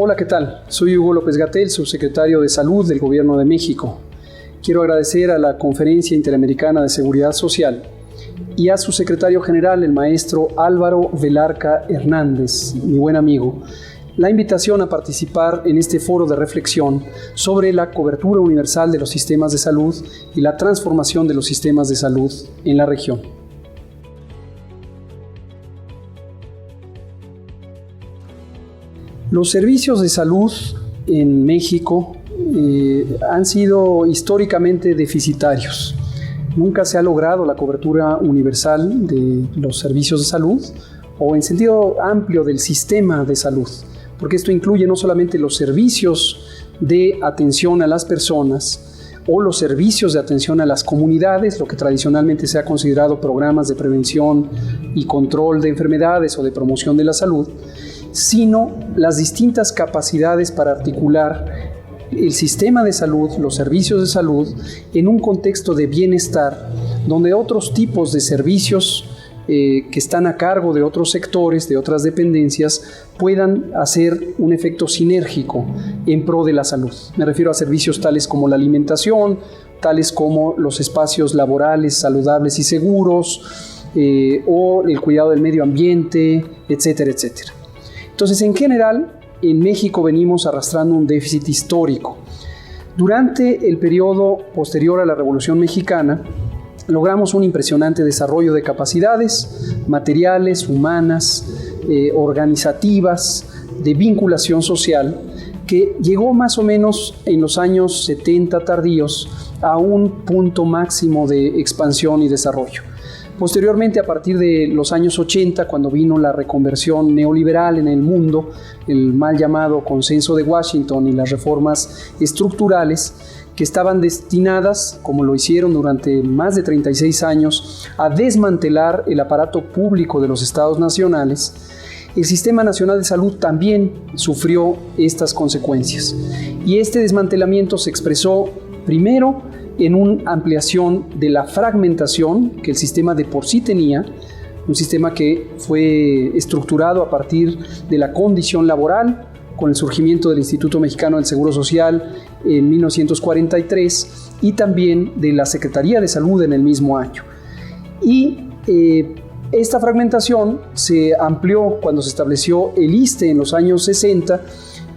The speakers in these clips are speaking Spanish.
Hola, ¿qué tal? Soy Hugo López-Gatell, subsecretario de Salud del Gobierno de México. Quiero agradecer a la Conferencia Interamericana de Seguridad Social y a su secretario general, el maestro Álvaro Velarca Hernández, mi buen amigo, la invitación a participar en este foro de reflexión sobre la cobertura universal de los sistemas de salud y la transformación de los sistemas de salud en la región. Los servicios de salud en México han sido históricamente deficitarios. Nunca se ha logrado la cobertura universal de los servicios de salud o en sentido amplio del sistema de salud, porque esto incluye no solamente los servicios de atención a las personas o los servicios de atención a las comunidades, lo que tradicionalmente se ha considerado programas de prevención y control de enfermedades o de promoción de la salud, sino las distintas capacidades para articular el sistema de salud, los servicios de salud, en un contexto de bienestar, donde otros tipos de servicios que están a cargo de otros sectores, de otras dependencias, puedan hacer un efecto sinérgico en pro de la salud. Me refiero a servicios tales como la alimentación, tales como los espacios laborales saludables y seguros, o el cuidado del medio ambiente, etcétera, etcétera. Entonces, en general, en México venimos arrastrando un déficit histórico. Durante el periodo posterior a la Revolución Mexicana, logramos un impresionante desarrollo de capacidades materiales, humanas, organizativas, de vinculación social, que llegó más o menos en los años 70 tardíos a un punto máximo de expansión y desarrollo. Posteriormente, a partir de los años 80, cuando vino la reconversión neoliberal en el mundo, el mal llamado Consenso de Washington y las reformas estructurales, que estaban destinadas, como lo hicieron durante más de 36 años, a desmantelar el aparato público de los estados nacionales, el Sistema Nacional de Salud también sufrió estas consecuencias. Y este desmantelamiento se expresó primero en una ampliación de la fragmentación que el sistema de por sí tenía, un sistema que fue estructurado a partir de la condición laboral, con el surgimiento del Instituto Mexicano del Seguro Social en 1943 y también de la Secretaría de Salud en el mismo año. Y esta fragmentación se amplió cuando se estableció el ISSSTE en los años 60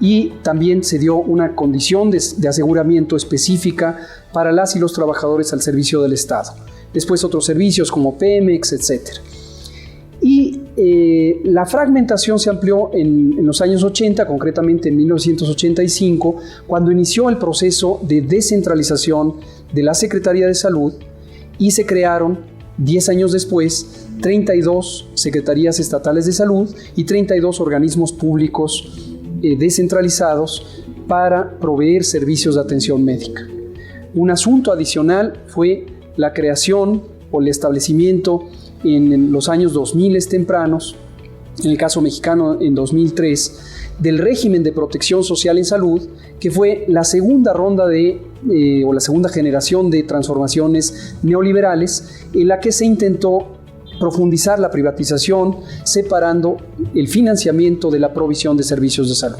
y también se dio una condición de aseguramiento específica para las y los trabajadores al servicio del Estado. Después otros servicios como Pemex, etc. Y la fragmentación se amplió en los años 80, concretamente en 1985, cuando inició el proceso de descentralización de la Secretaría de Salud y se crearon, 10 años después, 32 secretarías estatales de salud y 32 organismos públicos descentralizados para proveer servicios de atención médica. Un asunto adicional fue la creación o el establecimiento en los años 2000 tempranos, en el caso mexicano en 2003, del régimen de protección social en salud, que fue la segunda ronda o la segunda generación de transformaciones neoliberales en la que se intentó profundizar la privatización, separando el financiamiento de la provisión de servicios de salud.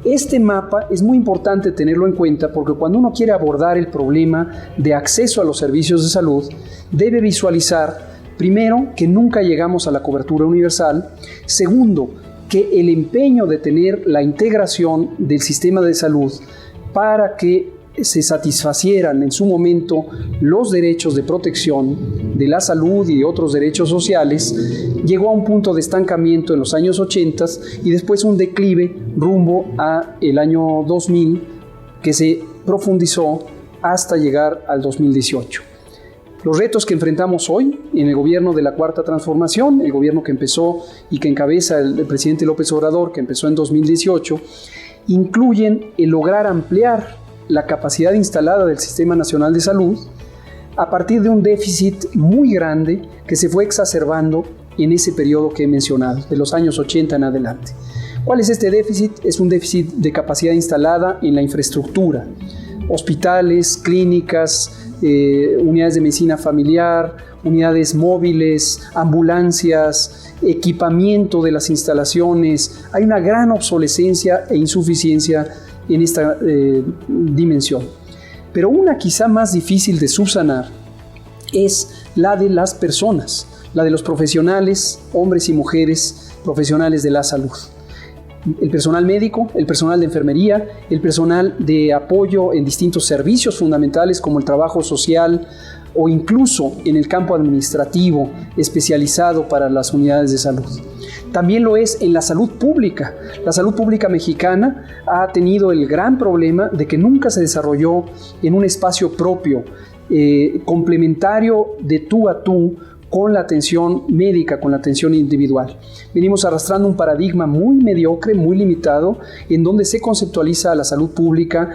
Este mapa es muy importante tenerlo en cuenta porque cuando uno quiere abordar el problema de acceso a los servicios de salud, debe visualizar, primero, que nunca llegamos a la cobertura universal, segundo, que el empeño de tener la integración del sistema de salud para que se satisfacieran en su momento los derechos de protección de la salud y de otros derechos sociales, llegó a un punto de estancamiento en los años 80 y después un declive rumbo a el año 2000 que se profundizó hasta llegar al 2018. Los retos que enfrentamos hoy en el gobierno de la Cuarta Transformación, el gobierno que empezó y que encabeza el presidente López Obrador, que empezó en 2018, incluyen el lograr ampliar la capacidad instalada del Sistema Nacional de Salud a partir de un déficit muy grande que se fue exacerbando en ese periodo que he mencionado, de los años 80 en adelante. ¿Cuál es este déficit? Es un déficit de capacidad instalada en la infraestructura. hospitales, clínicas, unidades de medicina familiar, unidades móviles, ambulancias, equipamiento de las instalaciones. Hay una gran obsolescencia e insuficiencia en esta dimensión. Pero una quizá más difícil de subsanar es la de las personas, la de los profesionales, hombres y mujeres profesionales de la salud. El personal médico, el personal de enfermería, el personal de apoyo en distintos servicios fundamentales como el trabajo social o incluso en el campo administrativo especializado para las unidades de salud. También lo es en la salud pública. La salud pública mexicana ha tenido el gran problema de que nunca se desarrolló en un espacio propio, complementario de tú a tú con la atención médica, con la atención individual. Venimos arrastrando un paradigma muy mediocre, muy limitado, en donde se conceptualiza a la salud pública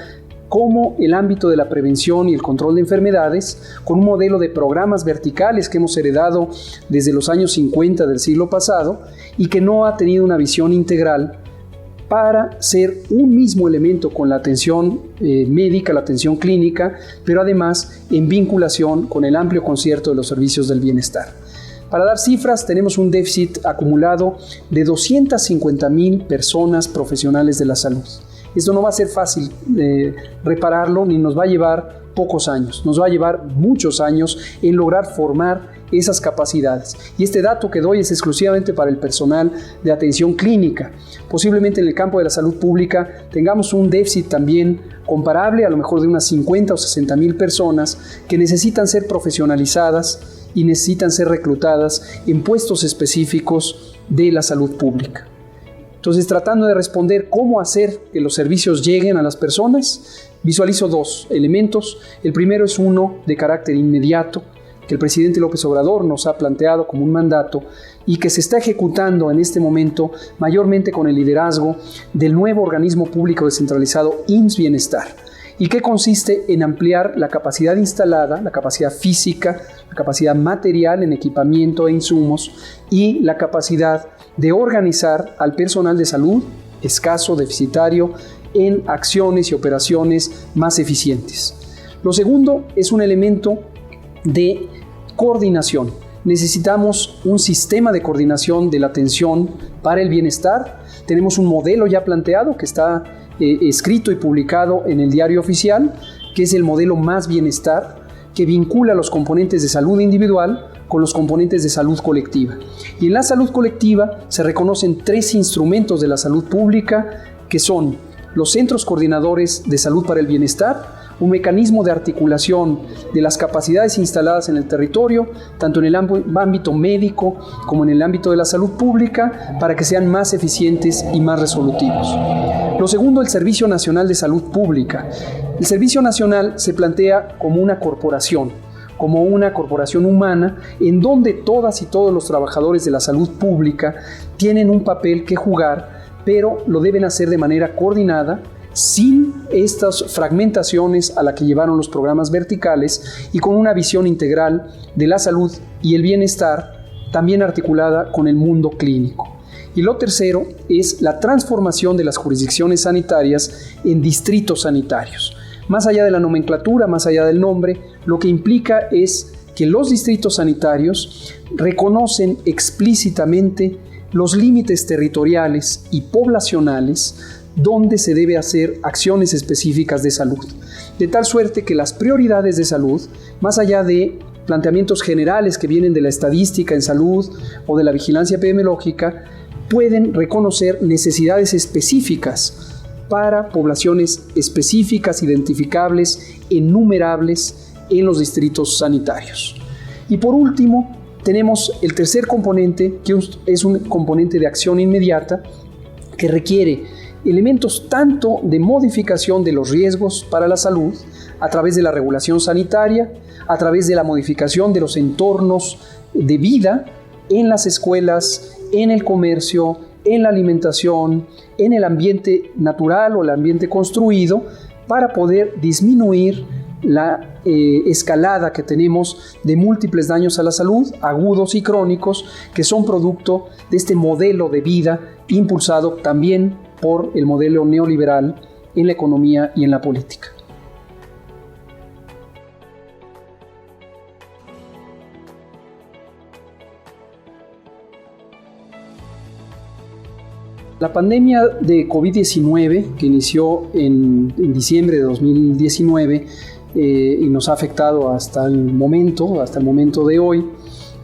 como el ámbito de la prevención y el control de enfermedades, con un modelo de programas verticales que hemos heredado desde los años 50 del siglo pasado y que no ha tenido una visión integral para ser un mismo elemento con la atención médica, la atención clínica, pero además en vinculación con el amplio concierto de los servicios del bienestar. Para dar cifras, tenemos un déficit acumulado de 250,000 personas profesionales de la salud. Esto no va a ser fácil repararlo, ni nos va a llevar pocos años, nos va a llevar muchos años en lograr formar esas capacidades. Y este dato que doy es exclusivamente para el personal de atención clínica. Posiblemente en el campo de la salud pública tengamos un déficit también comparable, a lo mejor de unas 50 o 60,000 personas que necesitan ser profesionalizadas y necesitan ser reclutadas en puestos específicos de la salud pública. Entonces, tratando de responder cómo hacer que los servicios lleguen a las personas, visualizo dos elementos. El primero es uno de carácter inmediato, que el presidente López Obrador nos ha planteado como un mandato y que se está ejecutando en este momento mayormente con el liderazgo del nuevo organismo público descentralizado IMSS Bienestar, y que consiste en ampliar la capacidad instalada, la capacidad física, la capacidad material en equipamiento e insumos y la capacidad de organizar al personal de salud escaso, deficitario, en acciones y operaciones más eficientes. Lo segundo es un elemento de coordinación. Necesitamos un sistema de coordinación de la atención para el bienestar. Tenemos un modelo ya planteado que está escrito y publicado en el Diario Oficial, que es el modelo Más Bienestar, que vincula los componentes de salud individual con los componentes de salud colectiva. Y en la salud colectiva se reconocen 3 instrumentos de la salud pública, que son los centros coordinadores de salud para el bienestar, un mecanismo de articulación de las capacidades instaladas en el territorio, tanto en el ámbito médico como en el ámbito de la salud pública, para que sean más eficientes y más resolutivos. Lo segundo, el Servicio Nacional de Salud Pública. El Servicio Nacional se plantea como una corporación humana, en donde todas y todos los trabajadores de la salud pública tienen un papel que jugar, pero lo deben hacer de manera coordinada, sin estas fragmentaciones a la que llevaron los programas verticales y con una visión integral de la salud y el bienestar, también articulada con el mundo clínico. Y lo tercero es la transformación de las jurisdicciones sanitarias en distritos sanitarios. Más allá de la nomenclatura, más allá del nombre, lo que implica es que los distritos sanitarios reconocen explícitamente los límites territoriales y poblacionales donde se debe hacer acciones específicas de salud, de tal suerte que las prioridades de salud, más allá de planteamientos generales que vienen de la estadística en salud o de la vigilancia epidemiológica, pueden reconocer necesidades específicas para poblaciones específicas, identificables, enumerables en los distritos sanitarios. Y por último, tenemos el tercer componente, que es un componente de acción inmediata que requiere elementos tanto de modificación de los riesgos para la salud a través de la regulación sanitaria, a través de la modificación de los entornos de vida en las escuelas, en el comercio, en la alimentación, en el ambiente natural o el ambiente construido, para poder disminuir la escalada que tenemos de múltiples daños a la salud, agudos y crónicos, que son producto de este modelo de vida impulsado también por el modelo neoliberal en la economía y en la política. La pandemia de COVID-19, que inició en diciembre de 2019 y nos ha afectado hasta el momento de hoy,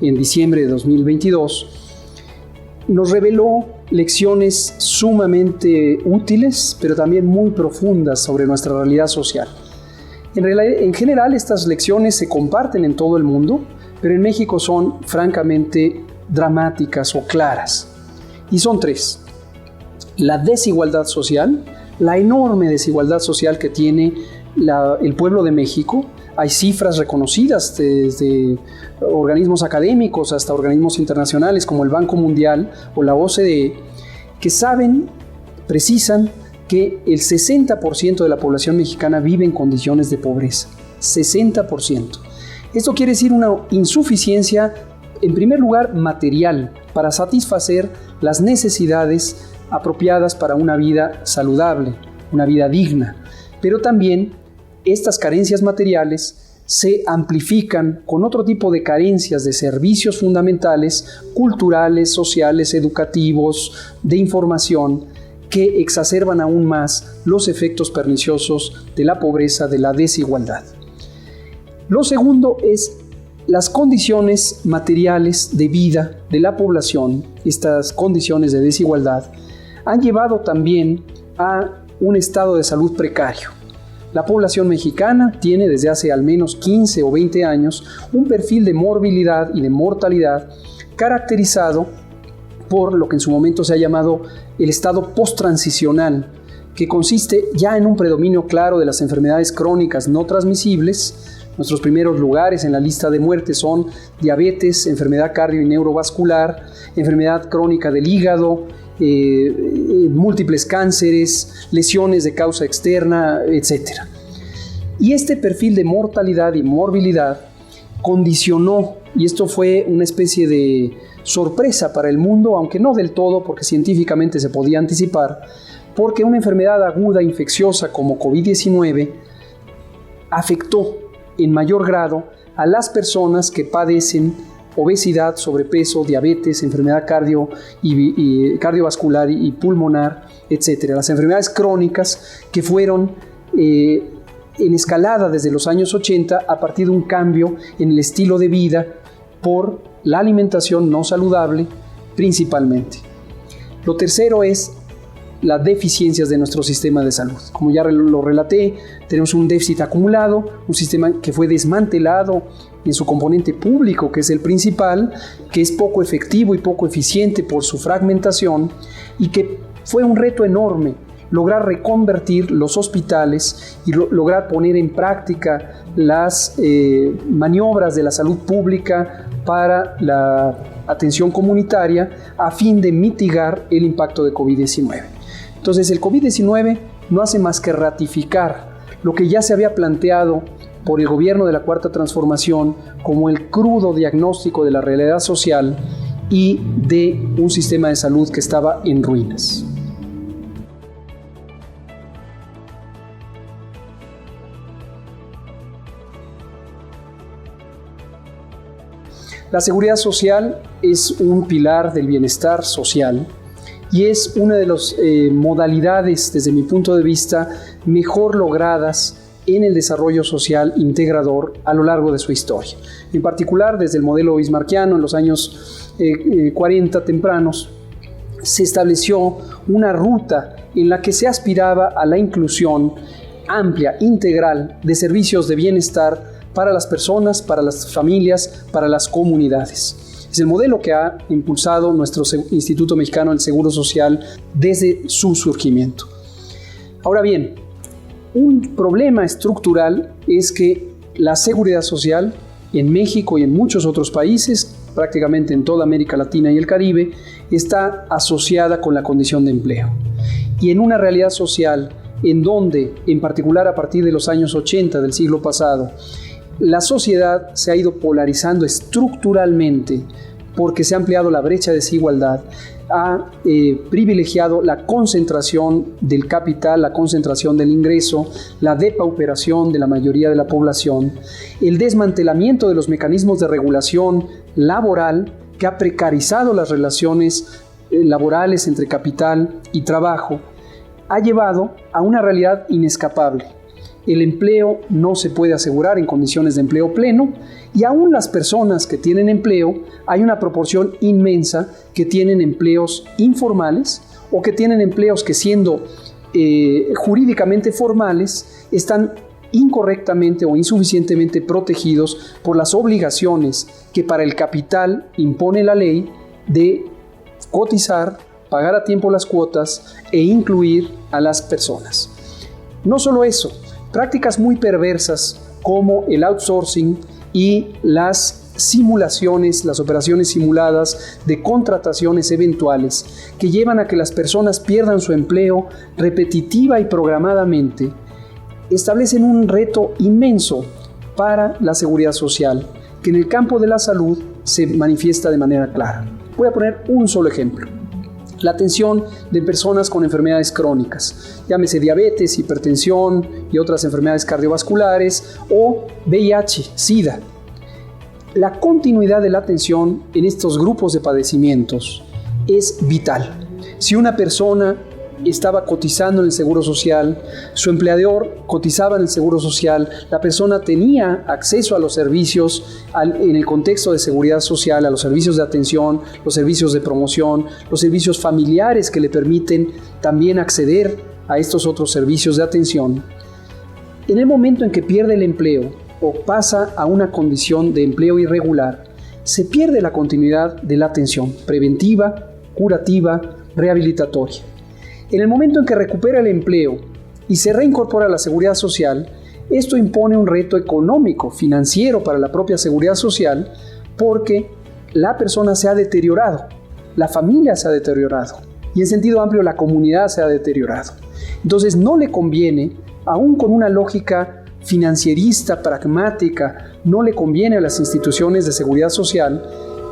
en diciembre de 2022, nos reveló lecciones sumamente útiles, pero también muy profundas sobre nuestra realidad social. En general, estas lecciones se comparten en todo el mundo, pero en México son francamente dramáticas o claras. Y son tres. La desigualdad social, la enorme desigualdad social que tiene el pueblo de México. Hay cifras reconocidas desde organismos académicos hasta organismos internacionales como el Banco Mundial o la OCDE, que precisan que el 60% de la población mexicana vive en condiciones de pobreza. 60%. Esto quiere decir una insuficiencia, en primer lugar, material, para satisfacer las necesidades apropiadas para una vida saludable, una vida digna. Pero también estas carencias materiales se amplifican con otro tipo de carencias de servicios fundamentales, culturales, sociales, educativos, de información, que exacerban aún más los efectos perniciosos de la pobreza, de la desigualdad. Lo segundo es las condiciones materiales de vida de la población. Estas condiciones de desigualdad han llevado también a un estado de salud precario. La población mexicana tiene desde hace al menos 15 o 20 años un perfil de morbilidad y de mortalidad caracterizado por lo que en su momento se ha llamado el estado posttransicional, que consiste ya en un predominio claro de las enfermedades crónicas no transmisibles. Nuestros primeros lugares en la lista de muertes son diabetes, enfermedad cardio y neurovascular, enfermedad crónica del hígado, múltiples cánceres, lesiones de causa externa, etc. Y este perfil de mortalidad y morbilidad condicionó, y esto fue una especie de sorpresa para el mundo, aunque no del todo, porque científicamente se podía anticipar, porque una enfermedad aguda infecciosa como COVID-19 afectó en mayor grado a las personas que padecen obesidad, sobrepeso, diabetes, enfermedad cardiovascular y pulmonar, etc. Las enfermedades crónicas que fueron en escalada desde los años 80 a partir de un cambio en el estilo de vida por la alimentación no saludable principalmente. Lo tercero es las deficiencias de nuestro sistema de salud. Como ya lo relaté, tenemos un déficit acumulado, un sistema que fue desmantelado en su componente público, que es el principal, que es poco efectivo y poco eficiente por su fragmentación, y que fue un reto enorme lograr reconvertir los hospitales y lograr poner en práctica las maniobras de la salud pública para la atención comunitaria a fin de mitigar el impacto de COVID-19. Entonces, el COVID-19 no hace más que ratificar lo que ya se había planteado por el gobierno de la Cuarta Transformación como el crudo diagnóstico de la realidad social y de un sistema de salud que estaba en ruinas. La seguridad social es un pilar del bienestar social y es una de las modalidades, desde mi punto de vista, mejor logradas en el desarrollo social integrador a lo largo de su historia. En particular, desde el modelo bismarckiano en los años 40 tempranos, se estableció una ruta en la que se aspiraba a la inclusión amplia, integral, de servicios de bienestar para las personas, para las familias, para las comunidades. Es el modelo que ha impulsado nuestro Instituto Mexicano del Seguro Social desde su surgimiento. Ahora bien, un problema estructural es que la seguridad social en México y en muchos otros países, prácticamente en toda América Latina y el Caribe, está asociada con la condición de empleo. Y en una realidad social en donde, en particular a partir de los años 80 del siglo pasado, la sociedad se ha ido polarizando estructuralmente porque se ha ampliado la brecha de desigualdad, ha privilegiado la concentración del capital, la concentración del ingreso, la depauperación de la mayoría de la población, el desmantelamiento de los mecanismos de regulación laboral que ha precarizado las relaciones laborales entre capital y trabajo ha llevado a una realidad inescapable. El empleo no se puede asegurar en condiciones de empleo pleno, y aún las personas que tienen empleo, hay una proporción inmensa que tienen empleos informales o que tienen empleos que, siendo jurídicamente formales, están incorrectamente o insuficientemente protegidos por las obligaciones que para el capital impone la ley de cotizar, pagar a tiempo las cuotas e incluir a las personas. No solo eso, prácticas muy perversas como el outsourcing y las simulaciones, las operaciones simuladas de contrataciones eventuales que llevan a que las personas pierdan su empleo repetitiva y programadamente, establecen un reto inmenso para la seguridad social, que en el campo de la salud se manifiesta de manera clara. Voy a poner un solo ejemplo. La atención de personas con enfermedades crónicas, llámese diabetes, hipertensión y otras enfermedades cardiovasculares, o VIH, SIDA. La continuidad de la atención en estos grupos de padecimientos es vital. Si una persona estaba cotizando en el Seguro Social, su empleador cotizaba en el Seguro Social, la persona tenía acceso a los servicios en el contexto de seguridad social, a los servicios de atención, los servicios de promoción, los servicios familiares que le permiten también acceder a estos otros servicios de atención. En el momento en que pierde el empleo o pasa a una condición de empleo irregular, se pierde la continuidad de la atención preventiva, curativa, rehabilitatoria. En el momento en que recupera el empleo y se reincorpora a la seguridad social, esto impone un reto económico, financiero para la propia seguridad social, porque la persona se ha deteriorado, la familia se ha deteriorado y en sentido amplio la comunidad se ha deteriorado. Entonces no le conviene, aún con una lógica financierista, pragmática, no le conviene a las instituciones de seguridad social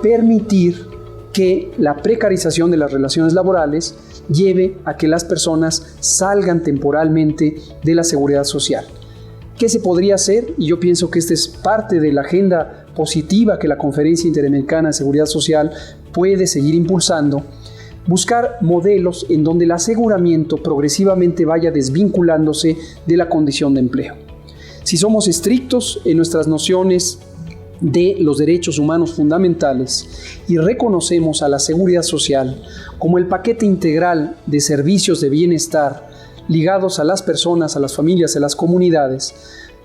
permitir que la precarización de las relaciones laborales lleve a que las personas salgan temporalmente de la seguridad social. ¿Qué se podría hacer? Y yo pienso que esta es parte de la agenda positiva que la Conferencia Interamericana de Seguridad Social puede seguir impulsando. Buscar modelos en donde el aseguramiento progresivamente vaya desvinculándose de la condición de empleo. Si somos estrictos en nuestras nociones de los derechos humanos fundamentales y reconocemos a la seguridad social como el paquete integral de servicios de bienestar ligados a las personas, a las familias, a las comunidades,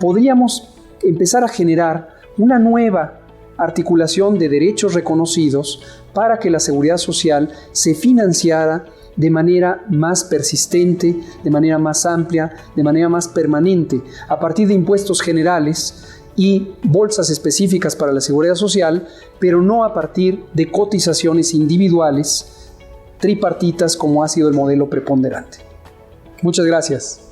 podríamos empezar a generar una nueva articulación de derechos reconocidos para que la seguridad social se financiara de manera más persistente, de manera más amplia, de manera más permanente, a partir de impuestos generales y bolsas específicas para la seguridad social, pero no a partir de cotizaciones individuales tripartitas como ha sido el modelo preponderante. Muchas gracias.